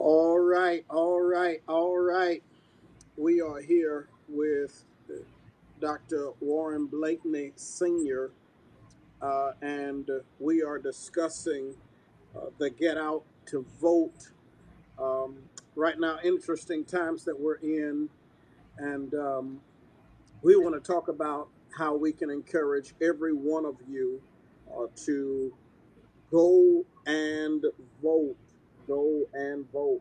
All right, all right, all right. We are here with Dr. Warren Blakney Sr., and we are discussing the Get Out to Vote. Um, right now, interesting times that we're in, and we want to talk about how we can encourage every one of you to go and vote. Go and vote.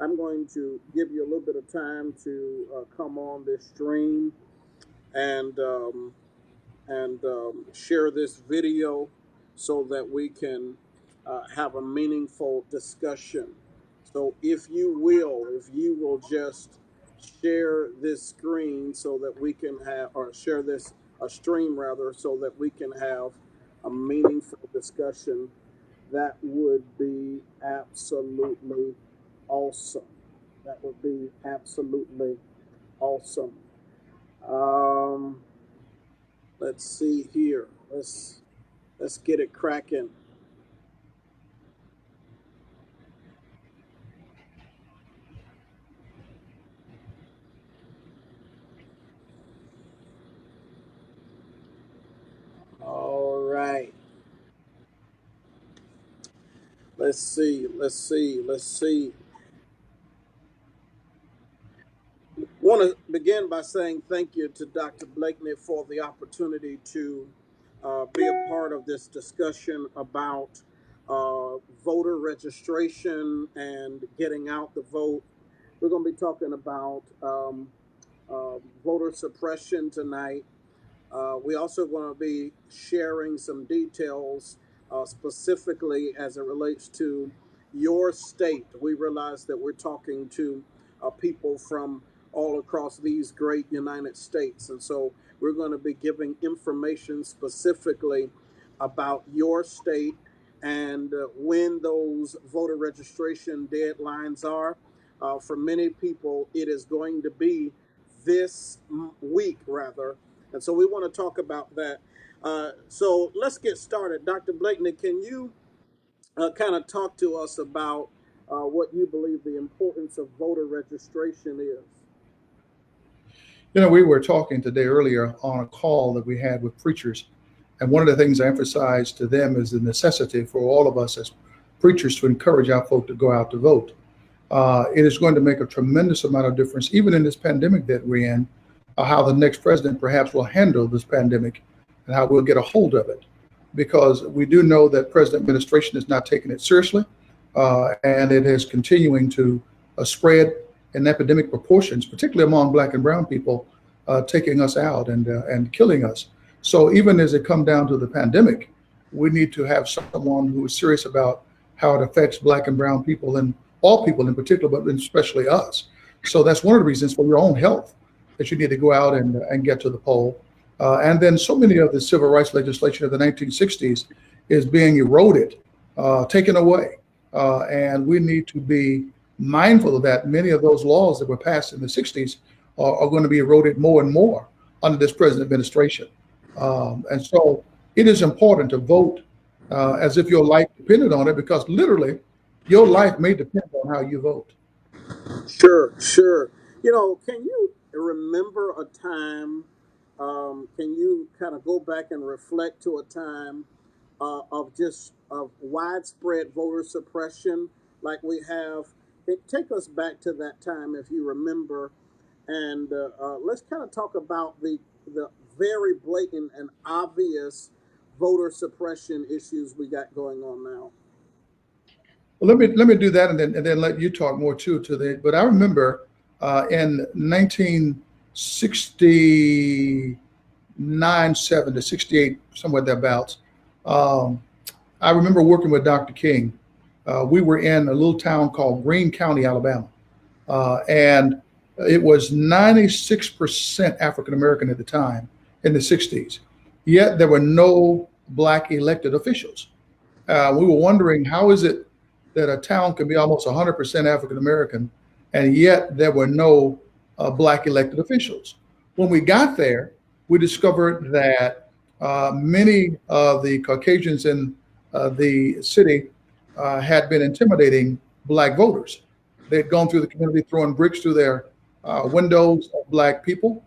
I'm going to give you a little bit of time to come on this stream and share this video so that we can have a meaningful discussion. So if you will just share this screen so that we can have, or share this a stream rather, so that we can have a meaningful discussion, that would be absolutely awesome. That would be absolutely awesome. Um, let's see here. Let's get it cracking. All right. Let's see. Let's see. Let's see. Want to begin by saying thank you to Dr. Blakney for the opportunity to be a part of this discussion about voter registration and getting out the vote. We're going to be talking about voter suppression tonight. We also going to be sharing some details specifically as it relates to your state. We realize that we're talking to people from all across these great United States. And so we're going to be giving information specifically about your state and when those voter registration deadlines are. For many people, it is going to be this week, rather. And so we want to talk about that. So let's get started. Dr. Blakney, can you kind of talk to us about what you believe the importance of voter registration is? We were talking today earlier on a call that we had with preachers, and one of the things I emphasized to them is the necessity for all of us as preachers to encourage our folk to go out to vote. It is going to make a tremendous amount of difference, even in this pandemic that we're in, how the next president perhaps will handle this pandemic and how we'll get a hold of it. Because we do know that President administration is not taking it seriously, and it is continuing to spread in epidemic proportions, particularly among Black and brown people, taking us out and killing us. So even as it comes down to the pandemic, we need to have someone who is serious about how it affects Black and brown people and all people in particular, but especially us. So that's one of the reasons for your own health that you need to go out and get to the poll. And then so many of the civil rights legislation of the 1960s is being eroded, taken away. And we need to be mindful of that. Many of those laws that were passed in the 60s are going to be eroded more and more under this present administration. And so it is important to vote as if your life depended on it, because literally your life may depend on how you vote. Sure, sure. Can you remember a time? Can you kind of go back and reflect to a time of widespread voter suppression like we have? Take us back to that time if you remember, and let's kind of talk about the very blatant and obvious voter suppression issues we got going on now. Well, let me do that, and then let you talk more too to the. But I remember in 1969, 7 to 68, somewhere thereabouts. I remember working with Dr. King. We were in a little town called Greene County, Alabama, and it was 96% African American at the time in the 60s. Yet there were no Black elected officials. We were wondering, how is it that a town can be almost 100% African American, and yet there were no Black elected officials? When we got there, we discovered that many of the Caucasians in the city had been intimidating Black voters. They had gone through the community throwing bricks through their windows of black people.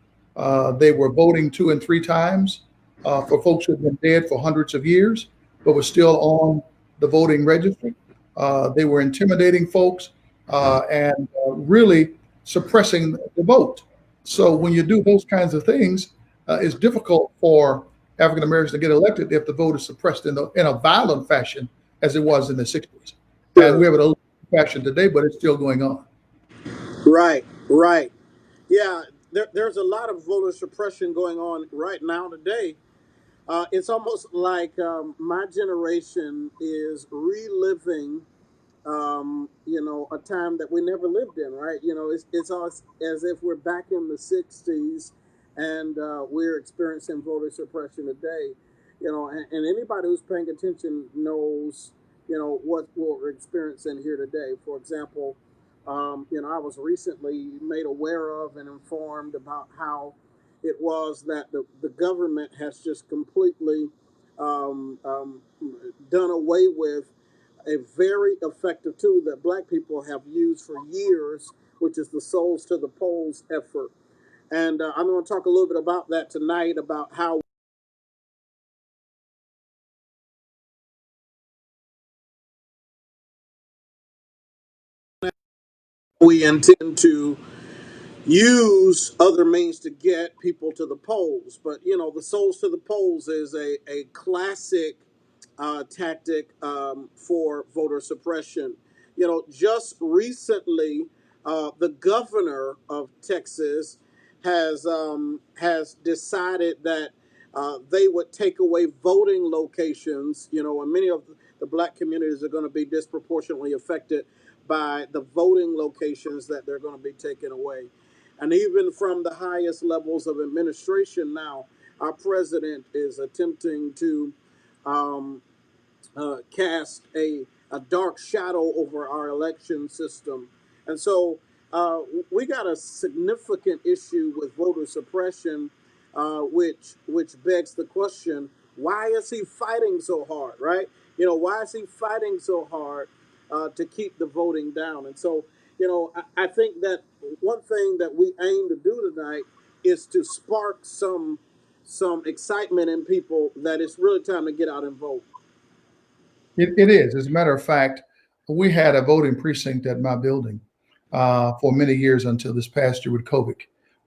They were voting 2 and 3 times for folks who had been dead for hundreds of years, but were still on the voting registry. They were intimidating folks and really suppressing the vote. So when you do those kinds of things, it's difficult for African Americans to get elected if the vote is suppressed in a violent fashion as it was in the 60s. And we Sure. have it a fashion today, but it's still going on. Right, right. Yeah, there's a lot of voter suppression going on right now today. It's almost like my generation is reliving a time that we never lived in, right? It's as if we're back in the 60s and we're experiencing voter suppression today. And anybody who's paying attention knows, what we're experiencing here today. For example, I was recently made aware of and informed about how it was that the government has just completely um, um, done away with a very effective tool that black people have used for years, which is the Souls to the Polls effort. And I'm going to talk a little bit about that tonight, about how we intend to use other means to get people to the polls. But the souls to the polls is a classic tactic for voter suppression. Just recently, the governor of Texas has decided that they would take away voting locations. And many of the black communities are going to be disproportionately affected by the voting locations that they're going to be taken away. And even from the highest levels of administration now, our president is attempting to um, cast a dark shadow over our election system. And so we got a significant issue with voter suppression, which begs the question: why is he fighting so hard? Right? Why is he fighting so hard to keep the voting down? And so, I think that one thing that we aim to do tonight is to spark some excitement in people that it's really time to get out and vote. It is. As a matter of fact, we had a voting precinct at my building for many years until this past year with COVID.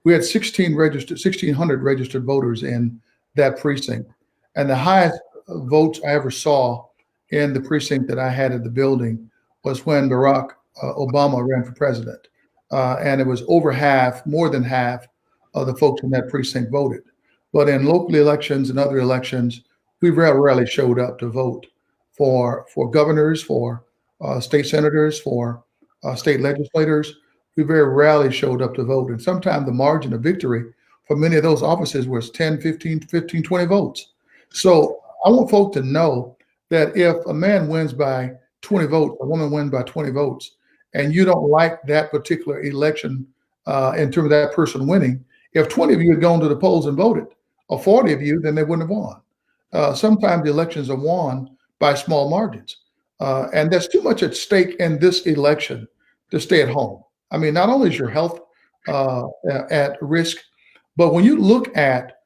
We had 1,600 registered voters in that precinct. And the highest votes I ever saw in the precinct that I had at the building was when Barack Obama ran for president. And it was over half, more than half of the folks in that precinct voted. But in local elections and other elections, we very rarely showed up to vote for governors, for state senators, for state legislators. We very rarely showed up to vote. And sometimes the margin of victory for many of those offices was 10, 15, 15, 20 votes. So I want folk to know that if a man wins by 20 votes, a woman wins by 20 votes, and you don't like that particular election in terms of that person winning, if 20 of you had gone to the polls and voted, or 40 of you, then they wouldn't have won. Sometimes the elections are won by small margins. And there's too much at stake in this election to stay at home. I mean, not only is your health at risk, but when you look at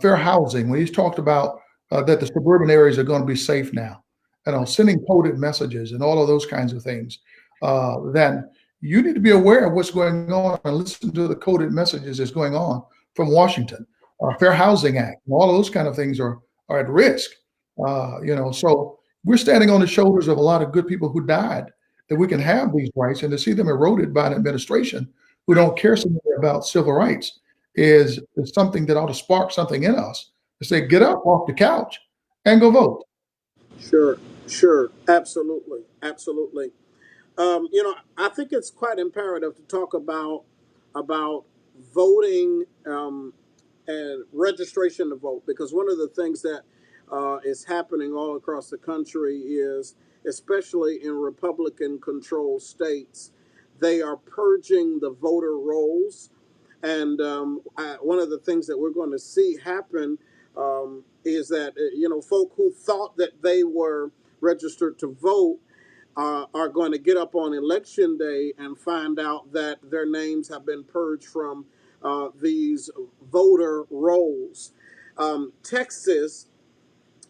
fair housing, when he's talked about that the suburban areas are going to be safe now, sending coded messages and all of those kinds of things, then you need to be aware of what's going on and listen to the coded messages that's going on from Washington. Fair Housing Act and all of those kind of things are at risk. So we're standing on the shoulders of a lot of good people who died that we can have these rights, and to see them eroded by an administration who don't care so much about civil rights is something that ought to spark something in us to say, get up off the couch and go vote. Sure, sure, absolutely, absolutely. I think it's quite imperative to talk about voting and registration to vote, because one of the things that is happening all across the country is, especially in Republican-controlled states, they are purging the voter rolls. And one of the things that we're going to see happen is that folk who thought that they were registered to vote are going to get up on election day and find out that their names have been purged from these voter rolls. Texas,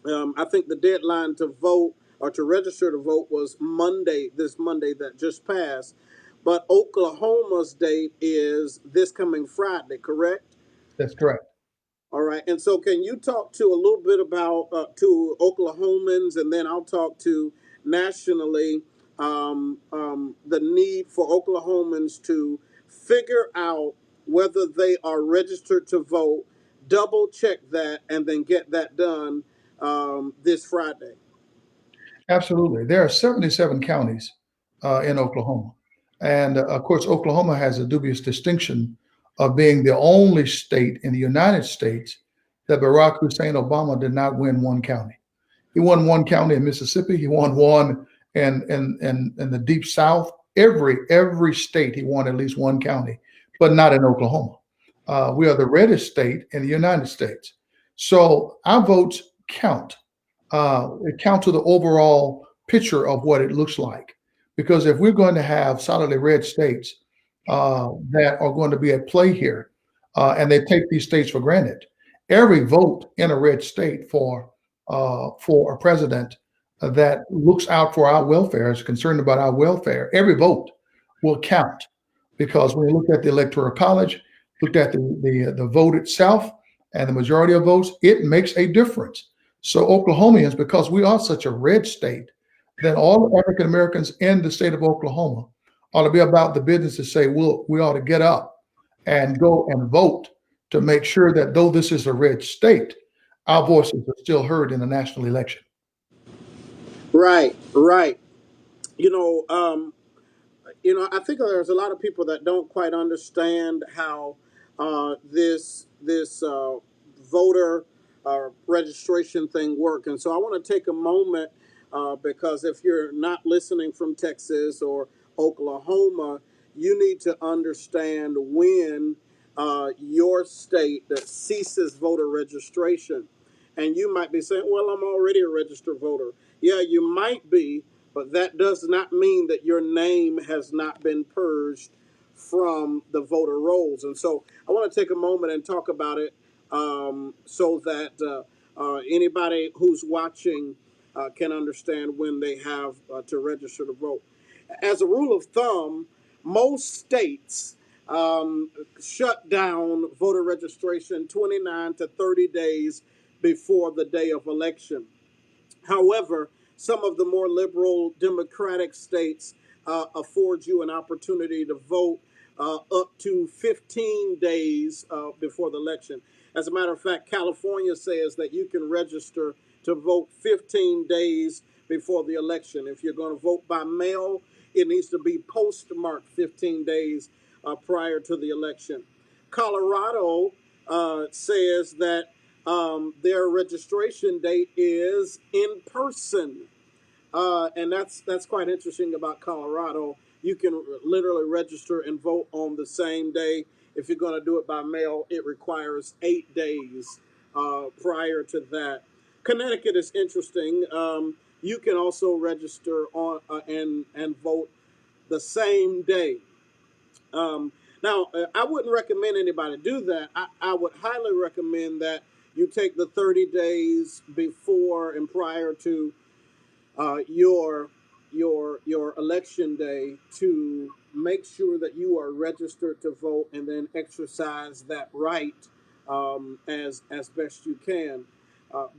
I think the deadline to vote or to register to vote was Monday, this Monday that just passed. But Oklahoma's date is this coming Friday, correct? That's correct. All right. And so, can you talk to a little bit about to Oklahomans, and then I'll talk to nationally the need for Oklahomans to figure out whether they are registered to vote, double check that, and then get that done this Friday. Absolutely. There are 77 counties in Oklahoma. And of course, Oklahoma has a dubious distinction of being the only state in the United States that Barack Hussein Obama did not win one county. He won one county in Mississippi. He won one in the deep South. Every state he won at least one county, but not in Oklahoma. We are the reddest state in the United States. So our votes count. It counts to the overall picture of what it looks like. Because if we're going to have solidly red states that are going to be at play here, and they take these states for granted, every vote in a red state for a president that looks out for our welfare, is concerned about our welfare, every vote will count. Because when you look at the Electoral College, look at the vote itself and the majority of votes, it makes a difference. So Oklahomans, because we are such a red state, then all African Americans in the state of Oklahoma ought to be about the business to say, we ought to get up and go and vote to make sure that though this is a red state, our voices are still heard in the national election. Right, right. You know, I think there's a lot of people that don't quite understand how this voter registration thing work, and so I want to take a moment because if you're not listening from Texas or Oklahoma, you need to understand when your state that ceases voter registration. And you might be saying, well, I'm already a registered voter. Yeah, you might be, but that does not mean that your name has not been purged from the voter rolls. And so I want to take a moment and talk about it so that anybody who's watching can understand when they have to register to vote. As a rule of thumb, most states shut down voter registration 29 to 30 days before the day of election. However, some of the more liberal democratic states afford you an opportunity to vote up to 15 days before the election. As a matter of fact, California says that you can register to vote 15 days before the election. If you're going to vote by mail, it needs to be postmarked 15 days prior to the election. Colorado says that their registration date is in person. And that's quite interesting about Colorado. You can literally register and vote on the same day. If you're going to do it by mail, it requires 8 days prior to that. Connecticut is interesting. You can also register on and vote the same day. Now, I wouldn't recommend anybody do that. I would highly recommend that you take the 30 days before and prior to your election day to make sure that you are registered to vote and then exercise that right as best you can.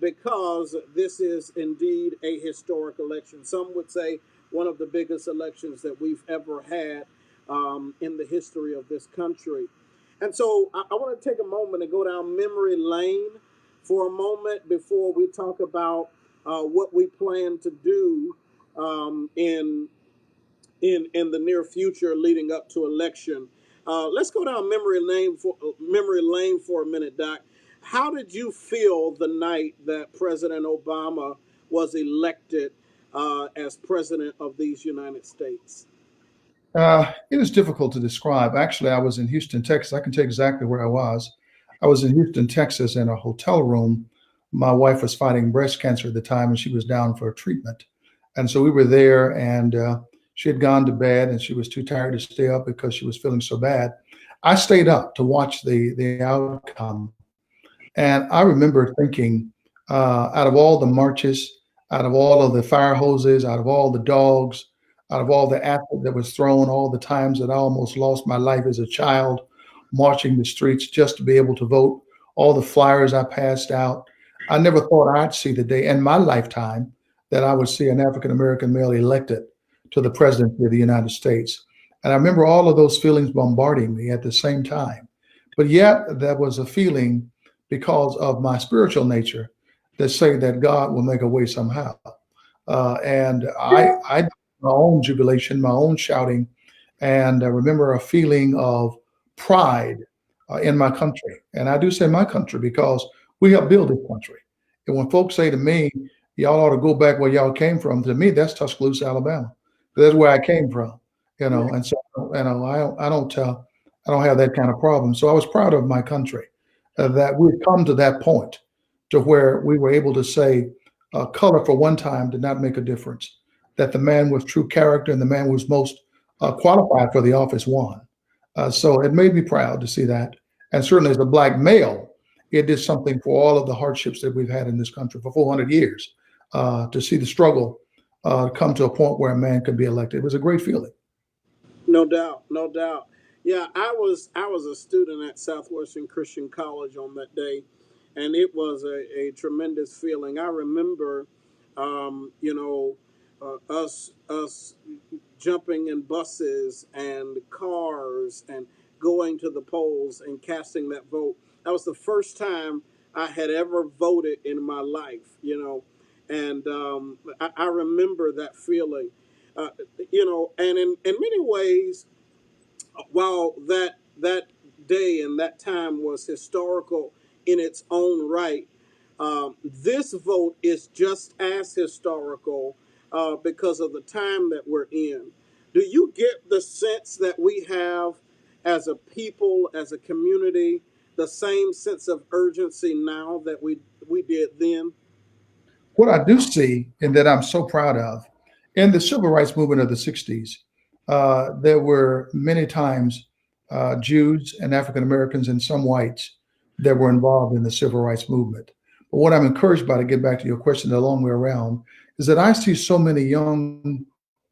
Because this is indeed a historic election. Some would say one of the biggest elections that we've ever had in the history of this country. And so I want to take a moment and go down memory lane for a moment before we talk about what we plan to do in the near future leading up to election. Let's go down memory lane for a minute, Doc. How did you feel the night that President Obama was elected as president of these United States? It is difficult to describe. Actually, I was in Houston, Texas. I can tell you exactly where I was. I was in Houston, Texas, in a hotel room. My wife was fighting breast cancer at the time, and she was down for treatment. And so we were there, and she had gone to bed, and she was too tired to stay up because she was feeling so bad. I stayed up to watch the outcome, and I remember thinking, out of all the marches, out of all of the fire hoses, out of all the dogs, out of all the acid that was thrown, all the times that I almost lost my life as a child marching the streets just to be able to vote, all the flyers I passed out. I never thought I'd see the day in my lifetime that I would see an African American male elected to the presidency of the United States. And I remember all of those feelings bombarding me at the same time. But yet, there was a feeling because of my spiritual nature that say that God will make a way somehow. And I did my own jubilation, my own shouting, and I remember a feeling of pride in my country. And I do say my country because we helped build this country. And when folks say to me, y'all ought to go back where y'all came from, to me, that's Tuscaloosa, Alabama. That's where I came from, Yeah. and so, I don't have that kind of problem. So I was proud of my country that we'd come to that point to where we were able to say color for one time did not make a difference, that the man with true character and the man who was most qualified for the office won. So it made me proud to see that. And certainly as a black male, it did something for all of the hardships that we've had in this country for 400 years. To see the struggle come to a point where a man could be elected, it was a great feeling. No doubt, no doubt. Yeah, I was a student at Southwestern Christian College on that day, and it was a tremendous feeling. I remember, you know, us jumping in buses and cars and going to the polls and casting that vote. That was the first time I had ever voted in my life, and I remember that feeling. Uh, and in many ways, while that day and that time was historical in its own right, this vote is just as historical because of the time that we're in. Do you get the sense that we have, as a people, as a community, the same sense of urgency now that we did then? What I do see, and that I'm so proud of, in the civil rights movement of the 60s, there were many times Jews and African Americans and some whites that were involved in the civil rights movement. But what I'm encouraged by, to get back to your question the long way around, is that I see so many young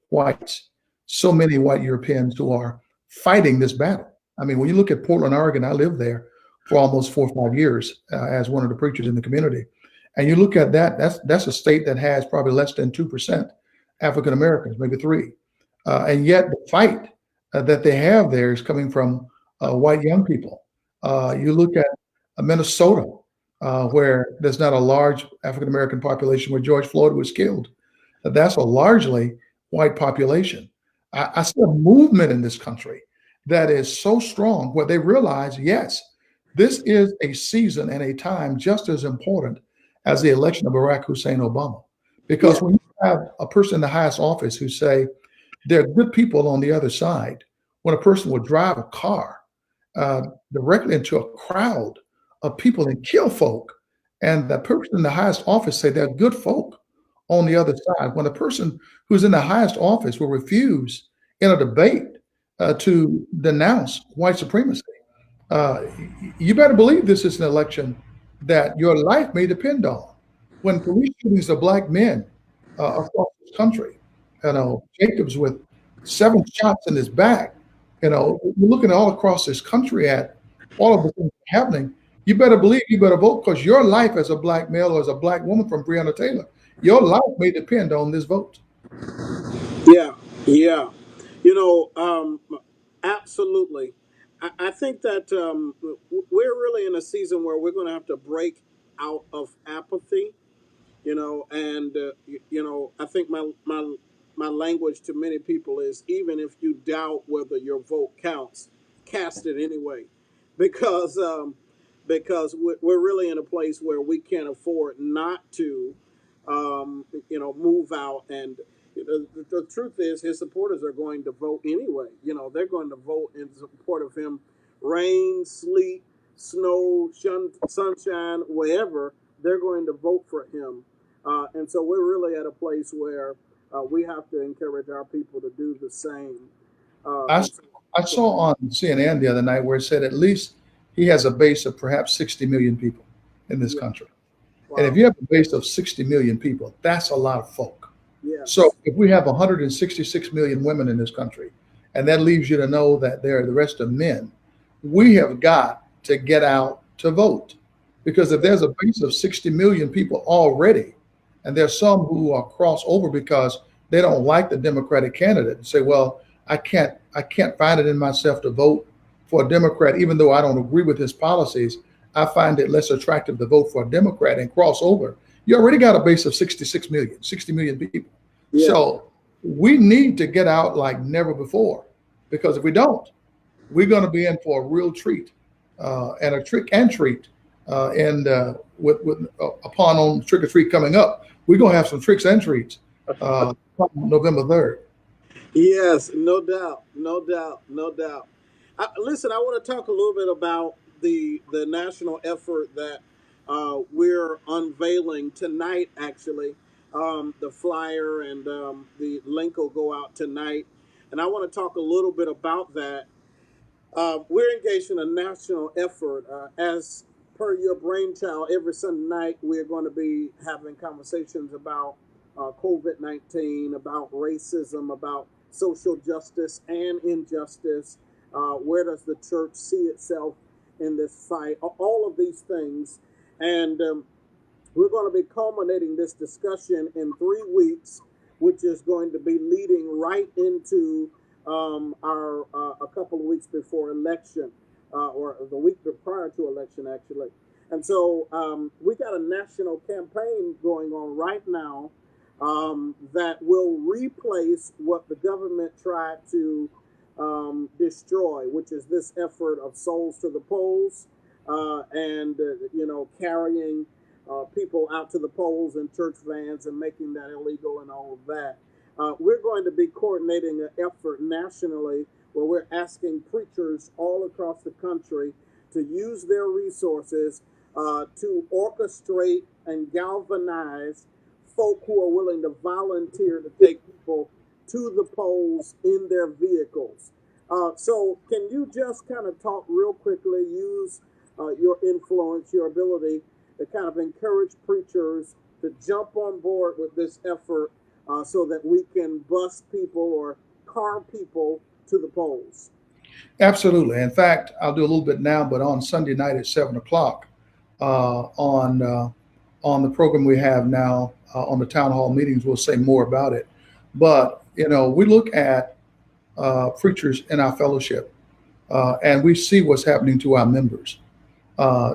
whites, so many white Europeans who are fighting this battle. I mean, when you look at Portland, Oregon, I lived there for almost 4 or 5 years as one of the preachers in the community. And you look at that, that's a state that has probably less than 2% African Americans, maybe three. And yet the fight that they have there is coming from white young people. You look at Minnesota, where there's not a large African American population, where George Floyd was killed. That's a largely white population. I see a movement in this country that is so strong where they realize, yes, this is a season and a time just as important as the election of Barack Hussein Obama. Yeah, Because when you have a person in the highest office who say there are good people on the other side, when a person would drive a car uh, directly into a crowd of people and kill folk, and the person in the highest office say they're good folk on the other side, when a person who's in the highest office will refuse in a debate to denounce white supremacy, uh, you better believe this is an election that your life may depend on. When police shootings of black men across this country, Jacobs with 7 shots in his back, you're looking all across this country at all of the things happening. You better believe you better vote, because your life as a black male or as a black woman from Breonna Taylor, your life may depend on this vote. yeah, yeah. You know, absolutely. I think that we're really in a season where we're going to have to break out of apathy, and I think my language to many people is, even if you doubt whether your vote counts, cast it anyway, because we're really in a place where we can't afford not to move out. And the truth is, his supporters are going to vote anyway. They're going to vote in support of him, rain, sleet, snow, sunshine, wherever. They're going to vote for him. And so we're really at a place where we have to encourage our people to do the same. I, And so, I go ahead. saw on CNN the other night where it said at least he has a base of perhaps 60 million people in this Yeah. country. And if Wow. you have a base of 60 million people, that's a lot of folk. So Yes. if we have 166 million women in this country, and that leaves you to know that there are the rest of men, we have got to get out to vote. Because if Yeah. there's a base of 60 million people already, and there's some who are cross over because they don't like the Democratic candidate and say, well, I can't find it in myself to vote for a Democrat, even though I don't agree with his policies. I find it less attractive to vote for a Democrat and cross over. You already got a base of 66 million, 60 million people. Yeah. So we need to get out like never before, because if we don't, we're going to be in for a real treat, and a trick and treat. And with upon on trick or treat coming up, we're going to have some tricks and treats November 3rd. Yes, no doubt, no doubt, no doubt. Listen, I want to talk a little bit about the national effort that we're unveiling tonight. Actually, the flyer and the link will go out tonight, and I want to talk a little bit about that. We're engaged in a national effort. As per your brainchild, every Sunday night we're going to be having conversations about COVID 19, about racism, about social justice and injustice. Where does the church see itself in this fight? All of these things. And we're going to be culminating this discussion in 3 weeks, which is going to be leading right into our a couple of weeks before election, or the week prior to election, actually. And so we got a national campaign going on right now that will replace what the government tried to destroy, which is this effort of souls to the polls, and carrying people out to the polls in church vans and making that illegal and all of that. We're going to be coordinating an effort nationally where we're asking preachers all across the country to use their resources to orchestrate and galvanize folk who are willing to volunteer to take people to the polls in their vehicles. So, can you just kind of talk real quickly, use your influence, your ability to kind of encourage preachers to jump on board with this effort so that we can bus people or car people to the polls? Absolutely. In fact, I'll do a little bit now, but on Sunday night at 7 o'clock, on the program we have now on the town hall meetings, we'll say more about it. But we look at preachers in our fellowship, and we see what's happening to our members.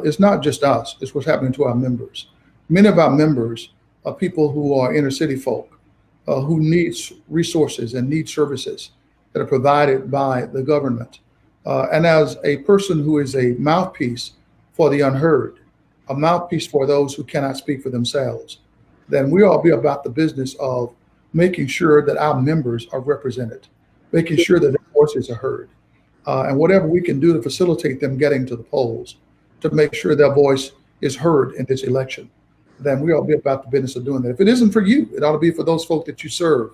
It's not just us; it's what's happening to our members. Many of our members are people who are inner city folk, who need resources and need services that are provided by the government. And as a person who is a mouthpiece for the unheard, a mouthpiece for those who cannot speak for themselves, then we all be about the business of making sure that our members are represented, making sure that their voices are heard, and whatever we can do to facilitate them getting to the polls, to make sure their voice is heard in this election, then we ought to be about the business of doing that. If it isn't for you, it ought to be for those folk that you serve,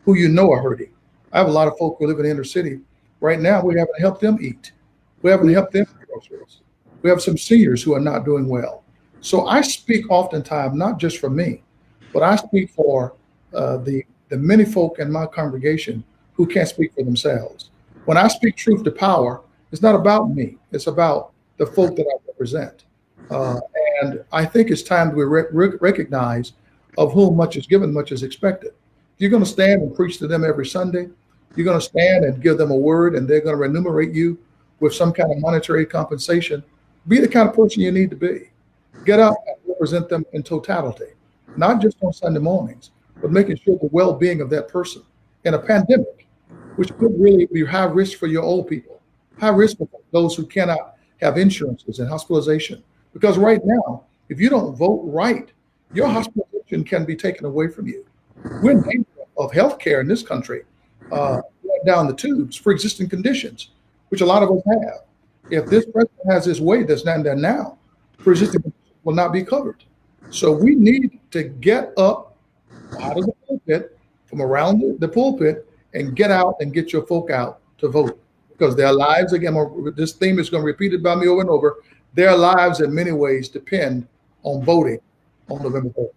who you know are hurting. I have a lot of folk who live in the inner city. Right now, we haven't helped them eat. We haven't helped them with groceries. We have some seniors who are not doing well. So I speak oftentimes, not just for me, but I speak for the many folk in my congregation who can't speak for themselves. When I speak truth to power, it's not about me. It's about the folk that I represent. Uh, and I think it's time we recognize of whom much is given, much is expected. If you're going to stand and preach to them every Sunday, you're going to stand and give them a word, and they're going to remunerate you with some kind of monetary compensation. Be the kind of person you need to be. Get up and represent them in totality, not just on Sunday mornings, but making sure the well-being of that person in a pandemic, which could really be high risk for your old people, high risk for those who cannot have insurances and hospitalization. Because right now, if you don't vote right, your hospitalization can be taken away from you. We're in danger of health care in this country, going down the tubes for existing conditions, which a lot of us have. If this president has his way that's not there now, for existing conditions will not be covered. So we need to get up out of the pulpit from around the pulpit and get out and get your folk out to vote. Because their lives, again, this theme is going to be repeated by me over and over, their lives in many ways depend on voting on November 3rd.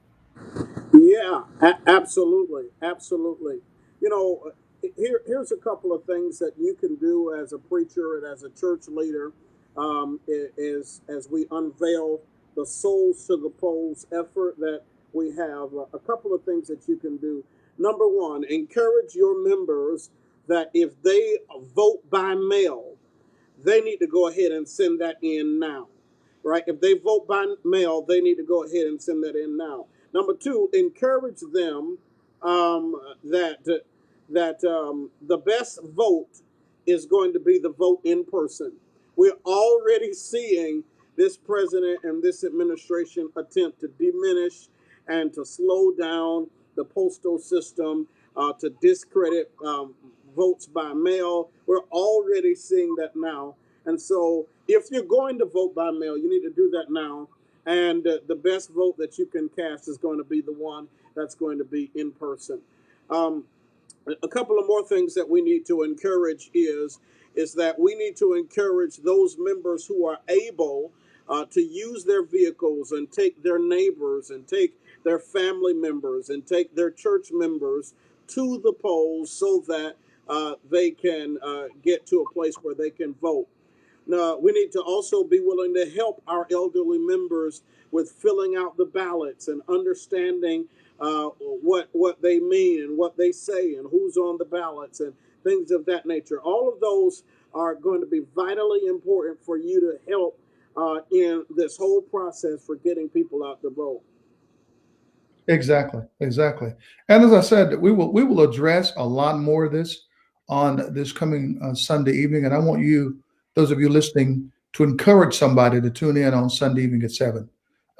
Yeah, absolutely, absolutely. You know, here's a couple of things that you can do as a preacher and as a church leader, is as we unveil the Souls to the Polls effort that we have. A couple of things that you can do. Number one, encourage your members that if they vote by mail, they need to go ahead and send that in now, right? If they vote by mail, they need to go ahead and send that in now. Number two, encourage them that the best vote is going to be the vote in person. We're already seeing this president and this administration attempt to diminish and to slow down the postal system, to discredit votes by mail. We're already seeing that now. And so, if you're going to vote by mail, you need to do that now. And the best vote that you can cast is going to be the one that's going to be in person. Um, a couple of more things that we need to encourage is that we need to encourage those members who are able to use their vehicles and take their neighbors and take their family members and take their church members to the polls so that they can get to a place where they can vote. Now, we need to also be willing to help our elderly members with filling out the ballots and understanding what they mean and what they say and who's on the ballots and things of that nature. All of those are going to be vitally important for you to help in this whole process for getting people out to vote. Exactly, exactly. And as I said, we will address a lot more of this on this coming Sunday evening. And I want you, those of you listening, to encourage somebody to tune in on Sunday evening at 7.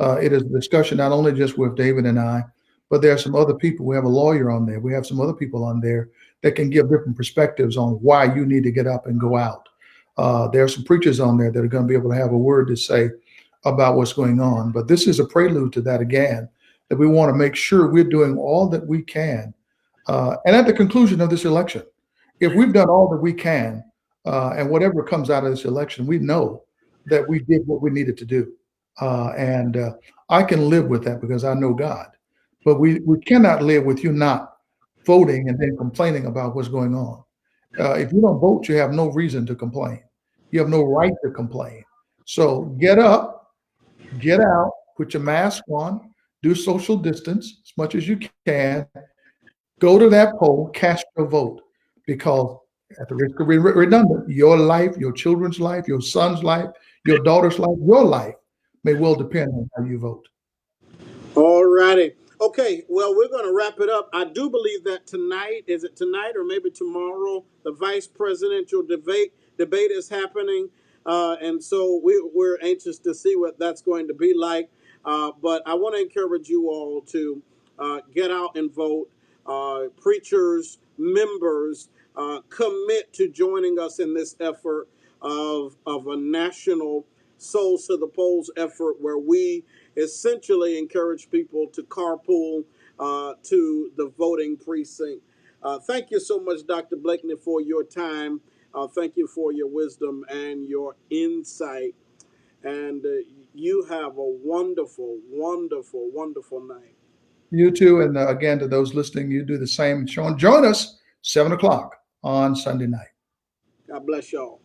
It is a discussion not only just with David and I, but there are some other people. We have a lawyer on there. We have some other people on there that can give different perspectives on why you need to get up and go out. There are some preachers on there that are going to be able to have a word to say about what's going on. But this is a prelude to that again, that we want to make sure we're doing all that we can. And at the conclusion of this election, if we've done all that we can, and whatever comes out of this election, we know that we did what we needed to do. And I can live with that because I know God. But we cannot live with you not voting and then complaining about what's going on. If you don't vote, you have no reason to complain. You have no right to complain. So get up, get out, put your mask on, do social distance as much as you can, go to that poll, cast your vote, because at the risk of being redundant, your life, your children's life, your son's life, your daughter's life, your life may well depend on how you vote. All righty. Okay, well, we're going to wrap it up. I do believe that tonight, is it tonight or maybe tomorrow, the vice presidential debate is happening. And so we're anxious to see what that's going to be like. But I want to encourage you all to get out and vote. Preachers, members, commit to joining us in this effort of a national Souls to the Polls effort where we essentially encourage people to carpool to the voting precinct. Thank you so much, Dr. Blakney, for your time. Thank you for your wisdom and your insight. And you have a wonderful, wonderful, wonderful night. You too. And again, to those listening, you do the same. Join us 7 o'clock on Sunday night. God bless y'all.